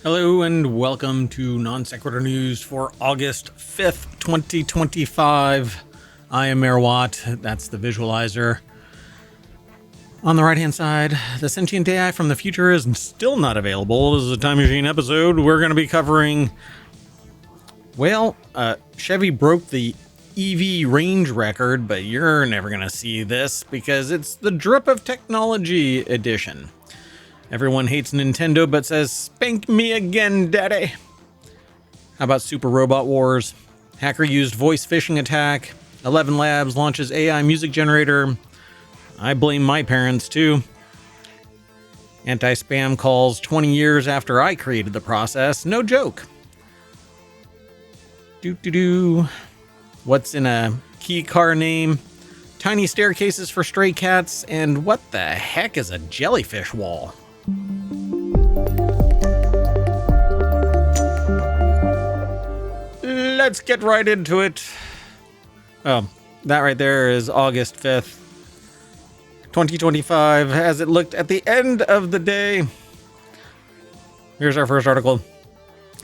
Hello and welcome to Non Sequitur News for August 5th, 2025. I am MayorWatt, that's the visualizer. On the right hand side, the Sentient AI from the future is still not available. This is a Time Machine episode. We're going to be covering, Chevy broke the EV range record, but you're never going to see this because it's the Drip of Technology edition. Everyone hates Nintendo but says, "Spank me again, daddy." How about Super Robot Wars? Hacker used voice phishing attack. 11 Labs launches AI music generator. I blame my parents too. Anti-spam calls 20 years after I created the process. No joke. What's in a key car name? Tiny staircases for stray cats. And what the heck is a jellyfish wall? Let's get right into it. Oh, that right there is August 5th, 2025, as it looked at the end of the day. Here's our first article.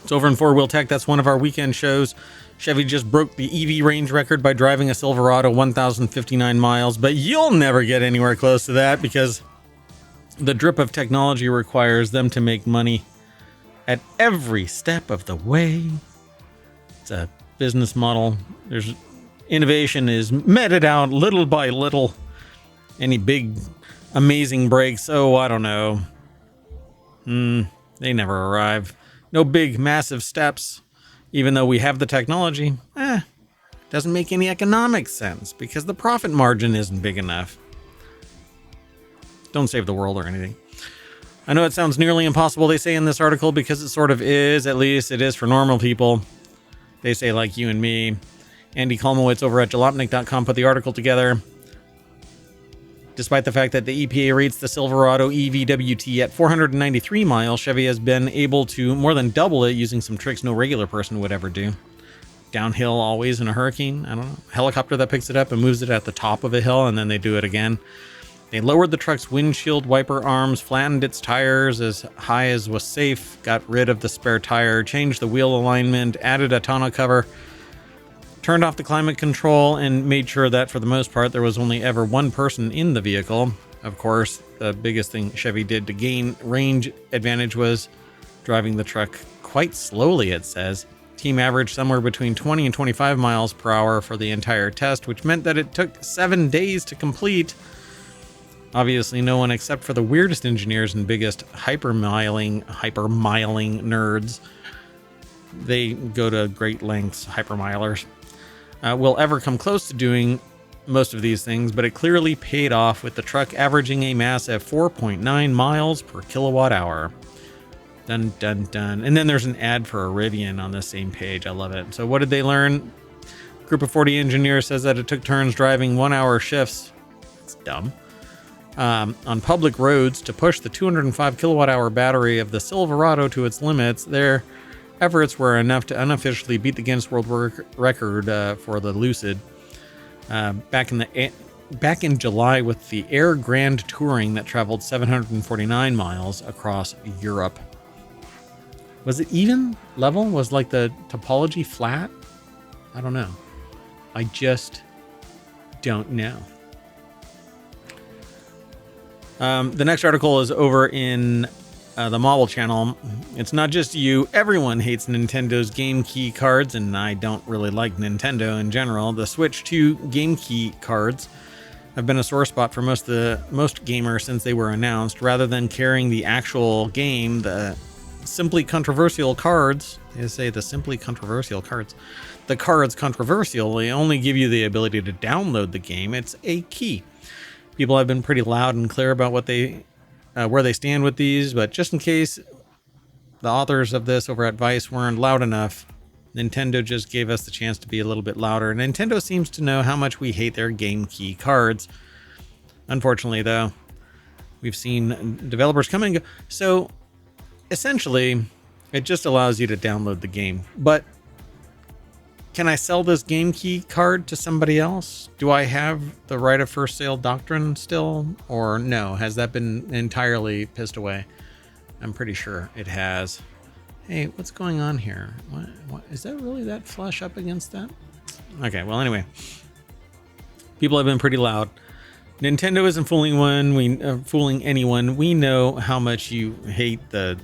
It's over in FourWheelTech. That's one of our weekend shows. Chevy just broke the EV range record by driving a Silverado 1,059 miles, but you'll never get anywhere close to that because the drip of technology requires them to make money at every step of the way. It's a business model. There's innovation is meted out little by little. Any big, amazing breaks, I don't know. They never arrive. No big, massive steps. Even though we have the technology, doesn't make any economic sense because the profit margin isn't big enough. Don't save the world or anything. I know it sounds nearly impossible, they say in this article, because it sort of is. At least it is for normal people. They say like you and me. Andy Kolmowitz over at jalopnik.com put the article together. Despite the fact that the EPA rates the Silverado EVWT at 493 miles, Chevy has been able to more than double it using some tricks no regular person would ever do. Downhill always in a hurricane. I don't know. Helicopter that picks it up and moves it at the top of a hill, and then they do it again. They lowered the truck's windshield wiper arms, flattened its tires as high as was safe, got rid of the spare tire, changed the wheel alignment, added a tonneau cover, turned off the climate control, and made sure that for the most part there was only ever one person in the vehicle. Of course, the biggest thing Chevy did to gain range advantage was driving the truck quite slowly, it says. Team averaged somewhere between 20 and 25 miles per hour for the entire test, which meant that it took 7 days to complete. Obviously, no one except for the weirdest engineers and biggest hypermiling nerds, they go to great lengths, hypermilers, will ever come close to doing most of these things, but it clearly paid off with the truck averaging a massive 4.9 miles per kilowatt hour. Dun, dun, dun. And then there's an ad for Iridian on the same page. I love it. So what did they learn? Group of 40 engineers says that it took turns driving 1 hour shifts. It's dumb. On public roads to push the 205 kilowatt hour battery of the Silverado to its limits. Their efforts were enough to unofficially beat the Guinness World Record for the Lucid back in July with the Air Grand Touring that traveled 749 miles across Europe. Was it even level? Was like the topology flat? I don't know. I just don't know. The next article is over in the Mobile channel. It's not just you. Everyone hates Nintendo's game key cards, and I don't really like Nintendo in general. The Switch 2 game key cards have been a sore spot for most gamers since they were announced. Rather than carrying the actual game, the simply controversial cards, the cards controversial, they only give you the ability to download the game. It's a key. People have been pretty loud and clear about what where they stand with these, but just in case the authors of this over at Vice weren't loud enough, Nintendo just gave us the chance to be a little bit louder. Nintendo seems to know how much we hate their game key cards. Unfortunately, though, we've seen developers come and go. So, essentially, it just allows you to download the game. But can I sell this game key card to somebody else? Do I have the right of first sale doctrine still? Or no? Has that been entirely pissed away? I'm pretty sure it has. Hey, what's going on here? What is that really that flush up against that? Okay, well, anyway, people have been pretty loud. Nintendo isn't fooling anyone. We know how much you hate the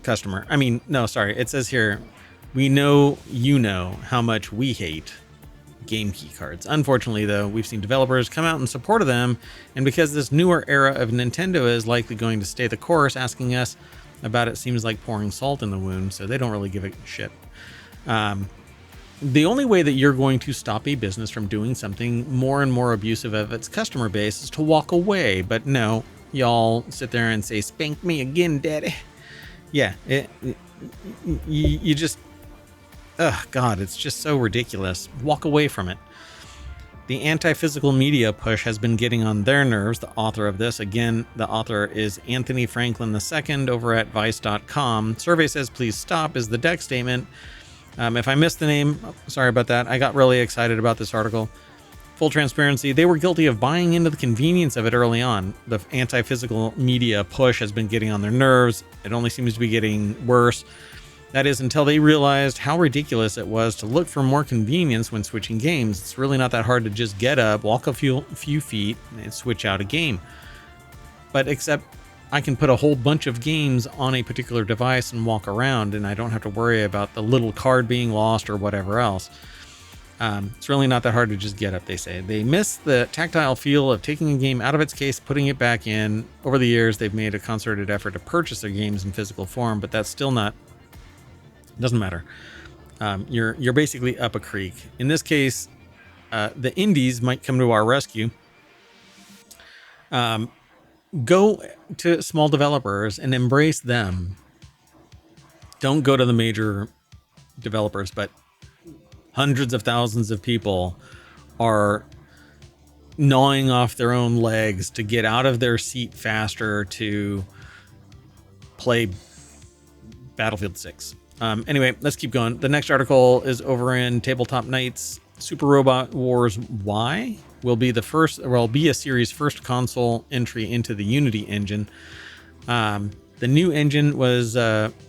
customer. I mean, no, sorry. It says here, we know you know how much we hate game key cards. Unfortunately, though, we've seen developers come out in support of them, and because this newer era of Nintendo is likely going to stay the course, asking us about it seems like pouring salt in the wound, so they don't really give a shit. The only way that you're going to stop a business from doing something more and more abusive of its customer base is to walk away. But no, y'all sit there and say, "Spank me again, daddy." Yeah, you just, God, it's just so ridiculous. Walk away from it. The anti-physical media push has been getting on their nerves. The author of this, again, the author is Anthony Franklin II over at Vice.com. Survey says, "Please stop" is the deck statement. If I missed the name, sorry about that. I got really excited about this article. Full transparency, they were guilty of buying into the convenience of it early on. The anti-physical media push has been getting on their nerves. It only seems to be getting worse. That is until they realized how ridiculous it was to look for more convenience when switching games. It's really not that hard to just get up, walk a few feet, and switch out a game. But except I can put a whole bunch of games on a particular device and walk around, and I don't have to worry about the little card being lost or whatever else. It's really not that hard to just get up, they say. They miss the tactile feel of taking a game out of its case, putting it back in. Over the years, they've made a concerted effort to purchase their games in physical form, but that's still not... doesn't matter. You're basically up a creek. In this case, the indies might come to our rescue. Go to small developers and embrace them. Don't go to the major developers, but hundreds of thousands of people are gnawing off their own legs to get out of their seat faster to play Battlefield 6. Anyway, let's keep going. The next article is over in Tabletop Nights. Super Robot Wars Y will be a series' first console entry into the Unity engine. The new engine was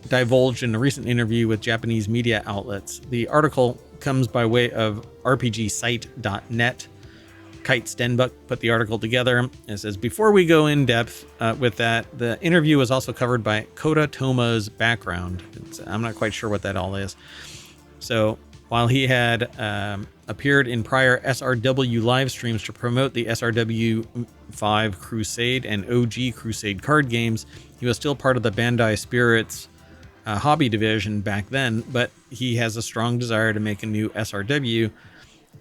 divulged in a recent interview with Japanese media outlets. The article comes by way of RPGsite.net. Kite Stenbuck put the article together. It says, before we go in depth with that, the interview was also covered by Kota Toma's background. I'm not quite sure what that all is. So while he had appeared in prior SRW live streams to promote the SRW 5 Crusade and OG Crusade card games, he was still part of the Bandai Spirits hobby division back then, but he has a strong desire to make a new SRW,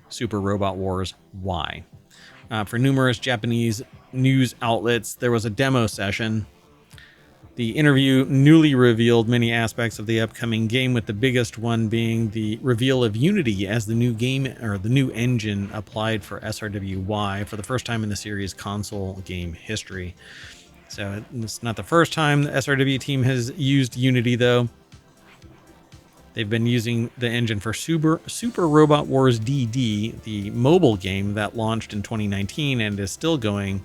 Super Robot Wars Y. For numerous Japanese news outlets, there was a demo session. The interview newly revealed many aspects of the upcoming game, with the biggest one being the reveal of Unity as the new game or the new engine applied for SRW Y for the first time in the series' console game history. So it's not the first time the SRW team has used Unity, though. They've been using the engine for Super Robot Wars DD, the mobile game that launched in 2019 and is still going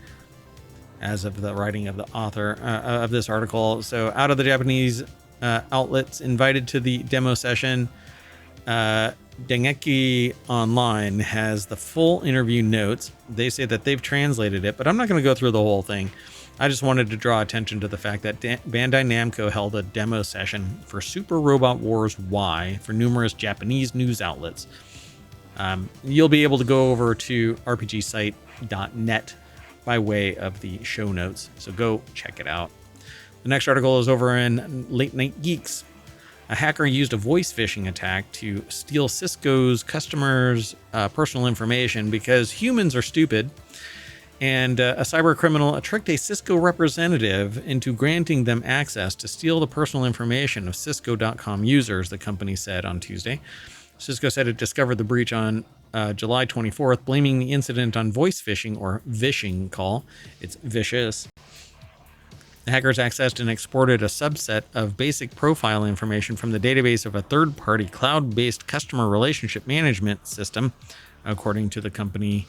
as of the writing of the author of this article. So out of the Japanese outlets invited to the demo session, Dengeki Online has the full interview notes. They say that they've translated it, but I'm not going to go through the whole thing. I just wanted to draw attention to the fact that Bandai Namco held a demo session for Super Robot Wars Y for numerous Japanese news outlets. You'll be able to go over to rpgsite.net by way of the show notes, so go check it out. The next article is over in Late Night Geeks. A hacker used a voice phishing attack to steal Cisco's customers' personal information because humans are stupid. And a cyber criminal tricked a Cisco representative into granting them access to steal the personal information of Cisco.com users, the company said on Tuesday. Cisco said it discovered the breach on July 24th, blaming the incident on voice phishing or vishing call. It's vicious. The hackers accessed and exported a subset of basic profile information from the database of a third-party cloud-based customer relationship management system, according to the company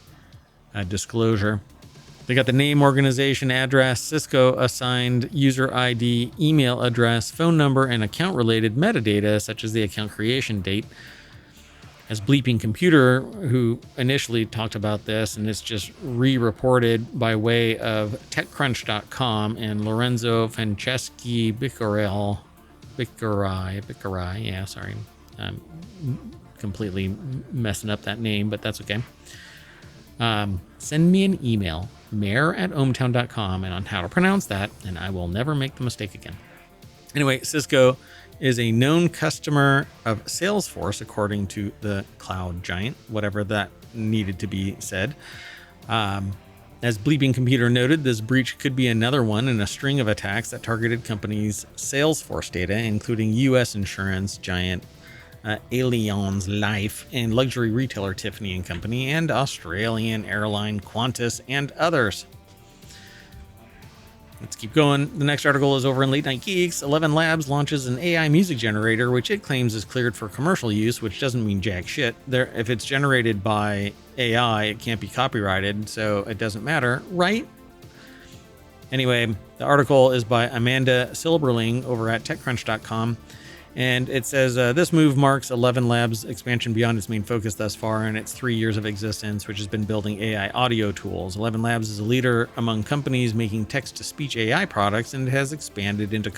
disclosure. They got the name, organization, address, Cisco assigned user ID, email address, phone number, and account related metadata, such as the account creation date. As Bleeping Computer, who initially talked about this, and it's just re-reported by way of TechCrunch.com and Lorenzo Franceschi Biccarai, yeah, sorry. I'm completely messing up that name, but that's okay. Send me an email, mayor@ohmTown.com, and on how to pronounce that, and I will never make the mistake again. Anyway, Cisco is a known customer of Salesforce, according to the cloud giant, whatever that needed to be said. As Bleeping Computer noted, this breach could be another one in a string of attacks that targeted companies' Salesforce data, including U.S. insurance giant Allianz Life and luxury retailer Tiffany & Company and Australian airline Qantas and others. Let's keep going. The next article is over in Late Night Geeks. 11 Labs launches an AI music generator, which it claims is cleared for commercial use, which doesn't mean jack shit. If it's generated by AI, it can't be copyrighted, so it doesn't matter, right? Anyway, the article is by Amanda Silberling over at TechCrunch.com. And it says, this move marks 11 Labs' expansion beyond its main focus thus far in its 3 years of existence, which has been building AI audio tools. 11 Labs is a leader among companies making text-to-speech AI products and has expanded into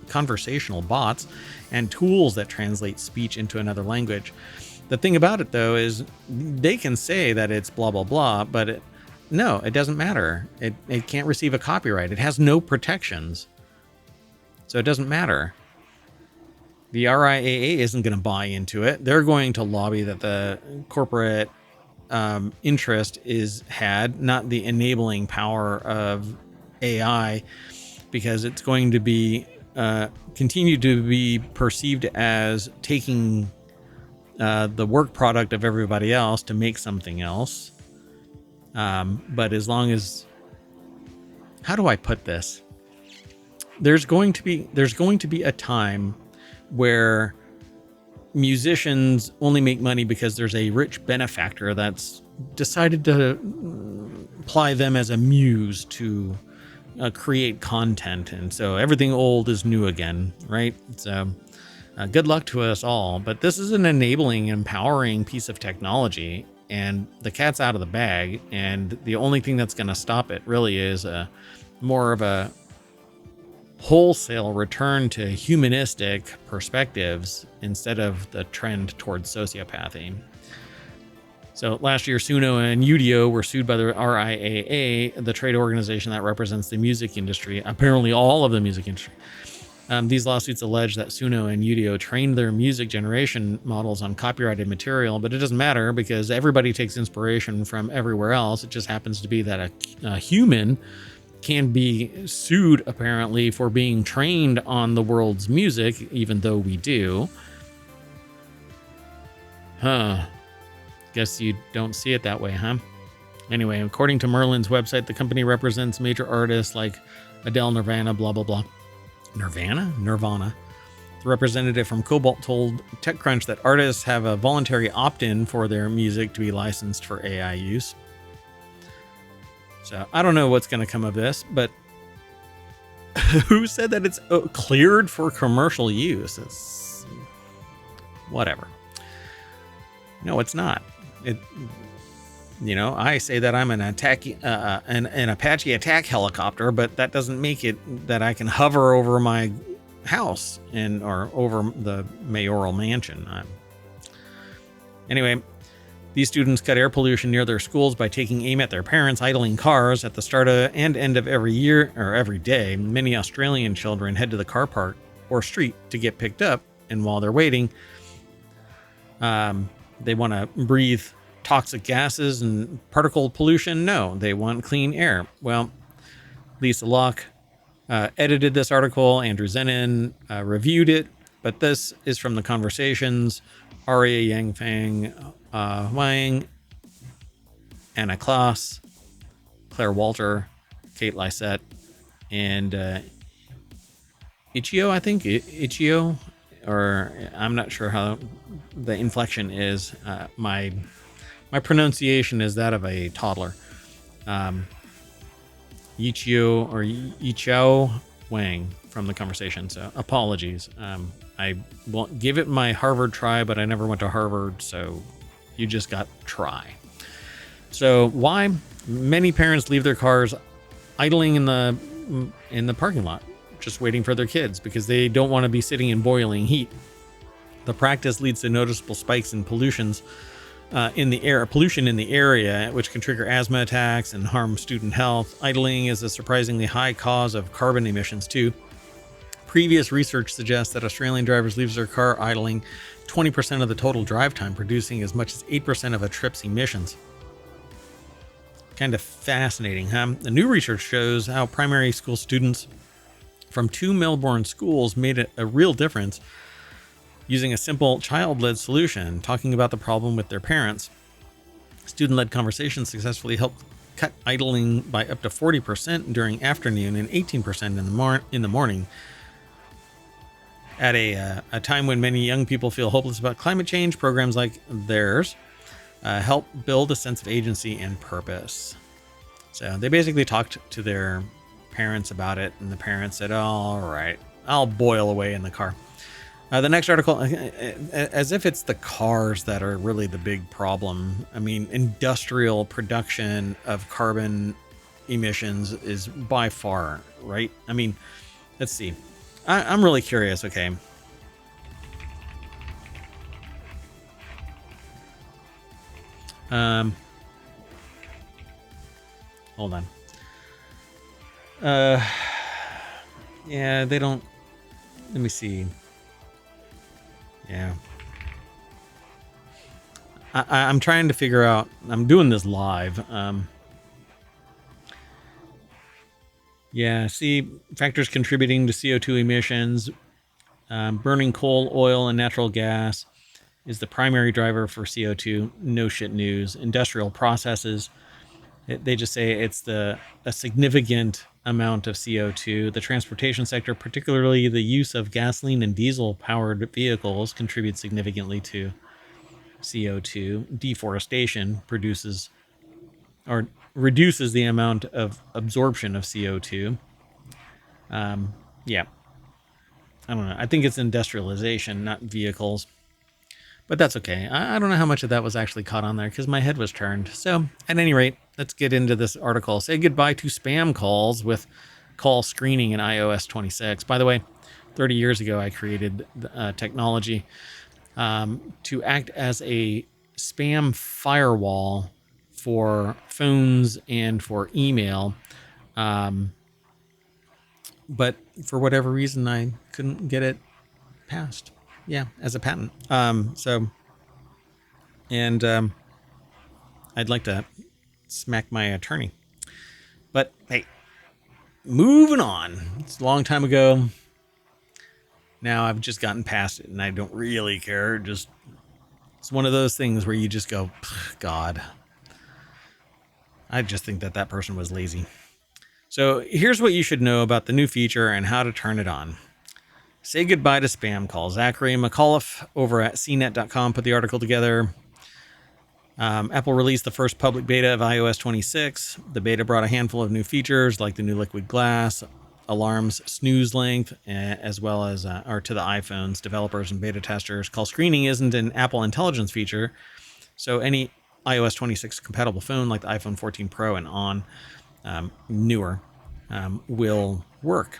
conversational bots and tools that translate speech into another language. The thing about it, though, is they can say that it's blah, blah, blah, but no, it doesn't matter. It can't receive a copyright. It has no protections. So it doesn't matter. The RIAA isn't going to buy into it. They're going to lobby that the corporate interest is had, not the enabling power of AI, because it's going to be continue to be perceived as taking the work product of everybody else to make something else. But as long as, how do I put this? There's going to be a time where musicians only make money because there's a rich benefactor that's decided to apply them as a muse to create content. And so everything old is new again, right? So good luck to us all. But this is an enabling, empowering piece of technology, and the cat's out of the bag. And the only thing that's going to stop it really is more of a wholesale return to humanistic perspectives instead of the trend towards sociopathy. So last year, Suno and Udio were sued by the RIAA, the trade organization that represents the music industry, apparently all of the music industry. These lawsuits allege that Suno and Udio trained their music generation models on copyrighted material, but it doesn't matter because everybody takes inspiration from everywhere else. It just happens to be that a human can be sued apparently for being trained on the world's music, even though we do. Guess you don't see it that way, huh? Anyway, according to Merlin's website, the company represents major artists like Adele, Nirvana, blah, blah, blah. Nirvana. The representative from Cobalt told TechCrunch that artists have a voluntary opt-in for their music to be licensed for AI use. So I don't know what's going to come of this, but who said that it's cleared for commercial use? It's whatever. No, it's not. I say that I'm an Apache attack helicopter, but that doesn't make it that I can hover over my house or over the mayoral mansion. Anyway. These students cut air pollution near their schools by taking aim at their parents idling cars at the start and end of every year or every day. Many Australian children head to the car park or street to get picked up, and while they're waiting, they want to breathe toxic gases and particle pollution. No, they want clean air. Well, Lisa Locke edited this article. Andrew Zenin reviewed it, but this is from the Conversations. Aria Yangfang Wang, Anna Klaas, Claire Walter, Kate Lysette, and Ichio, I think. Ichio, or I'm not sure how the inflection is. My pronunciation is that of a toddler. Yichio or Yichao Wang from the conversation. So apologies. I won't give it my Harvard try, but I never went to Harvard, so you just got try. So why many parents leave their cars idling in the parking lot, just waiting for their kids because they don't want to be sitting in boiling heat. The practice leads to noticeable spikes in pollution in the area, which can trigger asthma attacks and harm student health. Idling is a surprisingly high cause of carbon emissions too. Previous research suggests that Australian drivers leave their car idling 20% of the total drive time, producing as much as 8% of a trip's emissions. Kind of fascinating, huh? The new research shows how primary school students from 2 Melbourne schools made a real difference using a simple child-led solution, talking about the problem with their parents. Student-led conversations successfully helped cut idling by up to 40% during afternoon and 18% in the morning. At a time when many young people feel hopeless about climate change, programs like theirs help build a sense of agency and purpose. So they basically talked to their parents about it, and the parents said, oh, all right, I'll boil away in the car. The next article, as if it's the cars that are really the big problem. I mean, industrial production of carbon emissions is by far, right? I mean, let's see. I'm really curious, okay. Hold on. Yeah, they don't. Let me see. Yeah. I'm trying to figure out. I'm doing this live. Yeah, see, factors contributing to CO2 emissions. Burning coal, oil, and natural gas is the primary driver for CO2. No shit news. Industrial processes. They just say it's a significant amount of CO2. The transportation sector, particularly the use of gasoline and diesel-powered vehicles, contributes significantly to CO2. Deforestation produces or reduces the amount of absorption of CO2. Yeah. I don't know. I think it's industrialization, not vehicles. But that's okay. I don't know how much of that was actually caught on there because my head was turned. So, at any rate, let's get into this article. Say goodbye to spam calls with call screening in iOS 26. By the way, 30 years ago, I created technology to act as a spam firewall for phones and for email. But for whatever reason, I couldn't get it passed. Yeah, as a patent. I'd like to smack my attorney. But hey, moving on. It's a long time ago. Now I've just gotten past it and I don't really care. It's one of those things where you just go, God. I just think that person was lazy. So here's what you should know about the new feature and how to turn it on. Say goodbye to spam calls. Zachary McAuliffe over at cnet.com put the article together. Apple released the first public beta of iOS 26. The beta brought a handful of new features like the new liquid glass, alarms snooze length, as well as to the iPhones. Developers and beta testers. Call screening isn't an Apple Intelligence feature, so any iOS 26 compatible phone like the iPhone 14 Pro and on, newer, will work.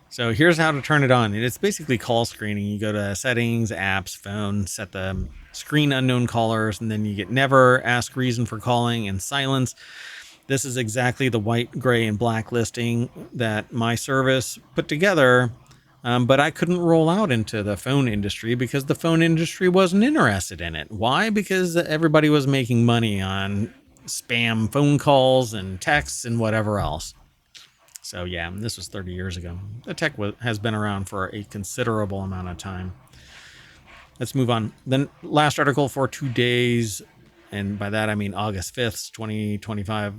So here's how to turn it on. It's basically call screening. You go to settings, apps, phone, set the screen unknown callers, and then you get never, ask reason for calling, and silence. This is exactly the white, gray, and black listing that my service put together, but I couldn't roll out into the phone industry because the phone industry wasn't interested in it. Why? Because everybody was making money on spam phone calls and texts and whatever else. So yeah, this was 30 years ago. The tech has been around for a considerable amount of time. Let's move on. Then last article for today's, and by that I mean August 5th, 2025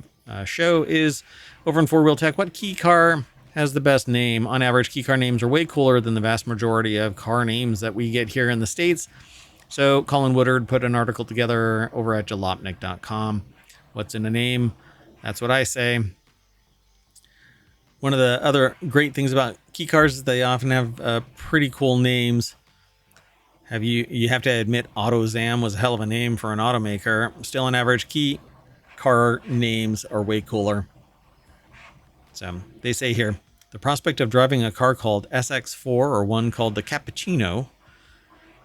show is over in FourWheelTech. What key car has the best name? On average, key car names are way cooler than the vast majority of car names that we get here in the States. So Colin Woodard put an article together over at jalopnik.com. What's in a name? That's what I say. One of the other great things about key cars is they often have pretty cool names. You have to admit, AutoZam was a hell of a name for an automaker. Still, on average, key car names are way cooler. So they say here, the prospect of driving a car called SX4 or one called the Cappuccino,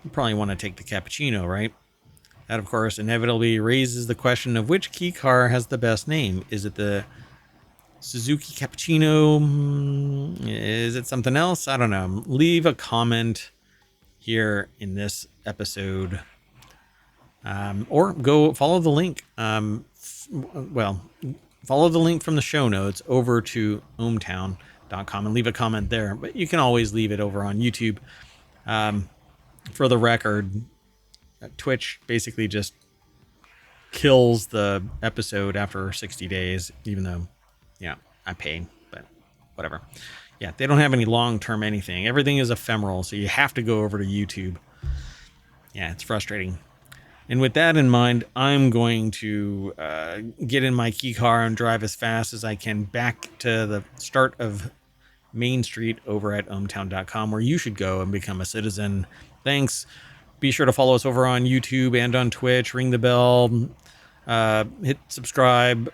you probably want to take the Cappuccino, right? That, of course, inevitably raises the question of which key car has the best name. Is it the Suzuki Cappuccino? Is it something else? I don't know. Leave a comment here in this episode, or go follow the link. Follow the link from the show notes over to ohmTown.com and leave a comment there. But you can always leave it over on YouTube. For the record, Twitch basically just kills the episode after 60 days, even though, yeah, I paid, but whatever. Yeah, they don't have any long-term anything. Everything is ephemeral, so you have to go over to YouTube. Yeah, it's frustrating. And with that in mind, I'm going to get in my key car and drive as fast as I can back to the start of Main Street over at ohmTown.com, where you should go and become a citizen. Thanks. Be sure to follow us over on YouTube and on Twitch. Ring the bell. Hit subscribe.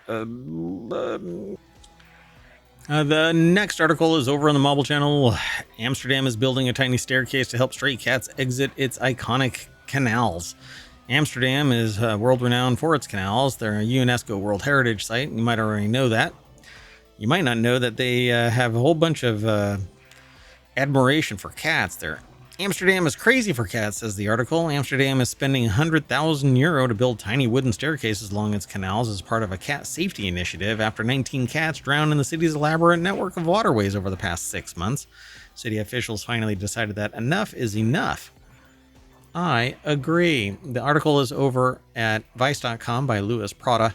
The next article is over on the Mobile Channel. Amsterdam is building a tiny staircase to help stray cats exit its iconic canals. Amsterdam is world-renowned for its canals. They're a UNESCO World Heritage Site. You might already know that. You might not know that they have a whole bunch of admiration for cats there. Amsterdam is crazy for cats, says the article. Amsterdam is spending 100,000 euro to build tiny wooden staircases along its canals as part of a cat safety initiative after 19 cats drowned in the city's elaborate network of waterways over the past 6 months. City officials finally decided that enough is enough. I agree. The article is over at Vice.com by Luis Prada.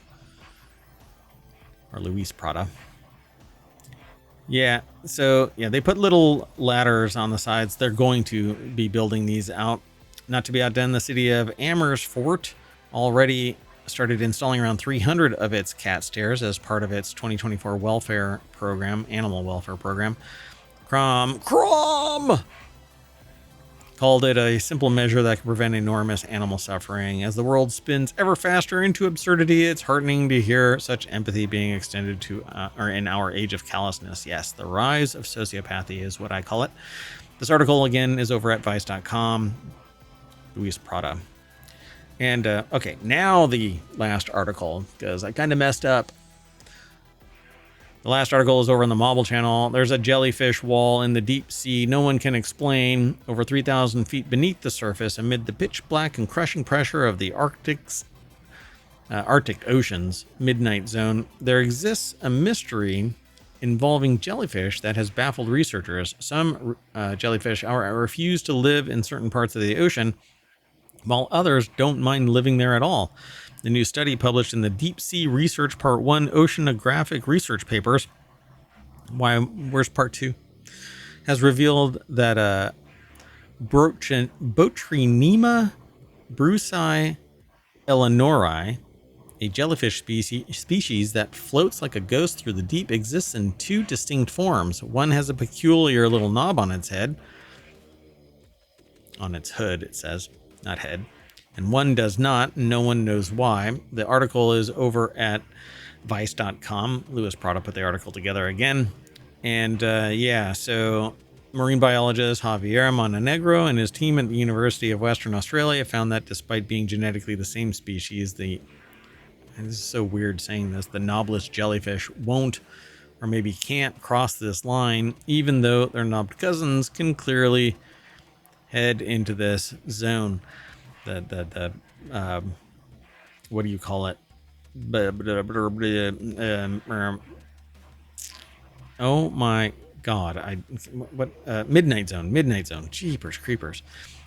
Yeah, so yeah, they put little ladders on the sides. They're going to be building these out. Not to be outdone, the city of Amersfoort already started installing around 300 of its cat stairs as part of its 2024 welfare program, animal welfare program. Crom called it a simple measure that can prevent enormous animal suffering. As the world spins ever faster into absurdity, it's heartening to hear such empathy being extended to, in our age of callousness. Yes, the rise of sociopathy is what I call it. This article, again, is over at Vice.com. Luis Prada. And, okay, now the last article, because I kind of messed up. The last article is over on the Mobile Channel. There's a jellyfish wall in the deep sea no one can explain, over 3,000 feet beneath the surface, amid the pitch black and crushing pressure of the Arctic Ocean's midnight zone. There exists a mystery involving jellyfish that has baffled researchers. Some jellyfish refuse to live in certain parts of the ocean, while others don't mind living there at all. The new study, published in the Deep Sea Research Part 1 Oceanographic Research Papers, where's Part 2? Has revealed that Botrinema brucei eleanori, a jellyfish species that floats like a ghost through the deep, exists in two distinct forms. One has a peculiar little knob on its head. On its hood, it says, not head. And one does not. No one knows why. The article is over at Vice.com. Luis Prada put the article together again. And so marine biologist Javier Montenegro and his team at the University of Western Australia found that despite being genetically the same species, and this is so weird saying this, the knobless jellyfish won't or maybe can't cross this line, even though their knobbed cousins can clearly head into this zone. The what do you call it? Oh my God! Midnight Zone. Jeepers creepers.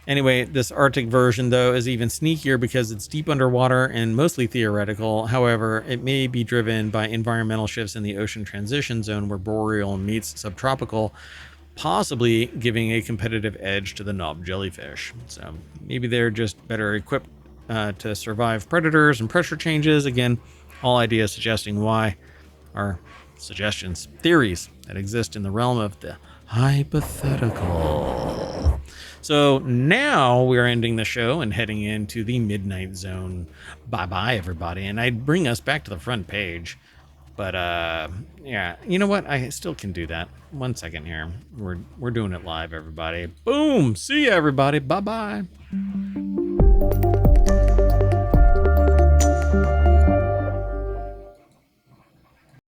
Anyway, this Arctic version, though, is even sneakier because it's deep underwater and mostly theoretical. However, it may be driven by environmental shifts in the ocean transition zone where boreal meets subtropical, possibly giving a competitive edge to the knob jellyfish. So maybe they're just better equipped to survive predators and pressure changes. Again, all ideas suggesting why are suggestions, theories. that exist in the realm of the hypothetical. So now we're ending the show and heading into the midnight zone. Bye-bye, everybody. And I'd bring us back to the front page. But, yeah, you know what? I still can do that. 1 second here. We're doing it live, everybody. Boom! See ya, everybody. Bye-bye.